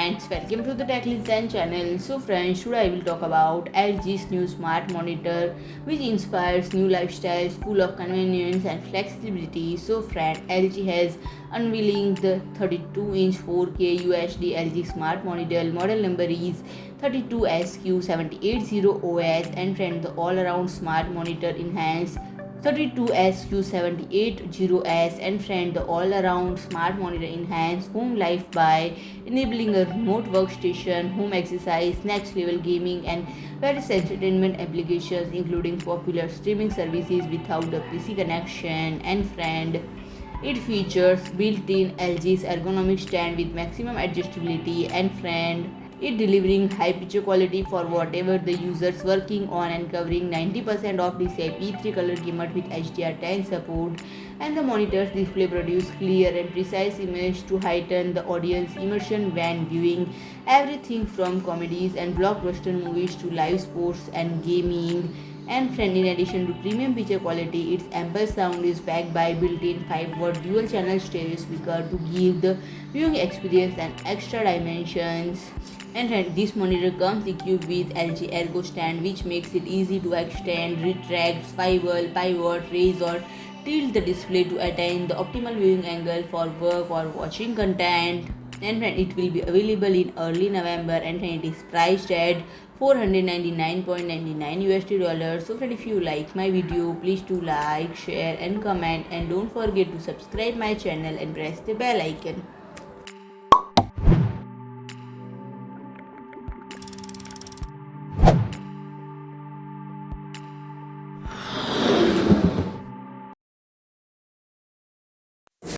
friends, welcome to the Techlist Stand channel. So friends, today I will talk about LG's new smart monitor which inspires new lifestyles full of convenience and flexibility. So friend, LG has unveiling the 32-inch 4K UHD LG smart monitor. Model number is 32SQ780S and friend, the all-around smart monitor enhanced 32SQ780S and friend, the all-around smart monitor enhance home life by enabling a remote workstation, home exercise, next level gaming and various entertainment applications including popular streaming services without a PC connection. And friend, it features built-in LG's ergonomic stand with maximum adjustability. And friend, it delivering high picture quality for whatever the users working on and covering 90% of display P3 color gamut with HDR10 support. And the monitor's display produce clear and precise image to heighten the audience immersion when viewing everything from comedies and blockbuster movies to live sports and gaming. And friend, in addition to premium picture quality, its ample sound is backed by built-in 5-watt dual-channel stereo speaker to give the viewing experience an extra dimensions. And friend, this monitor comes equipped with LG Ergo Stand, which makes it easy to extend, retract, swivel, pivot, raise or tilt the display to attain the optimal viewing angle for work or watching content. And friend, it will be available in early November and it is priced at $499.99 USD. So friend, if you like my video, please do like, share and comment, and don't forget to subscribe my channel and press the bell icon.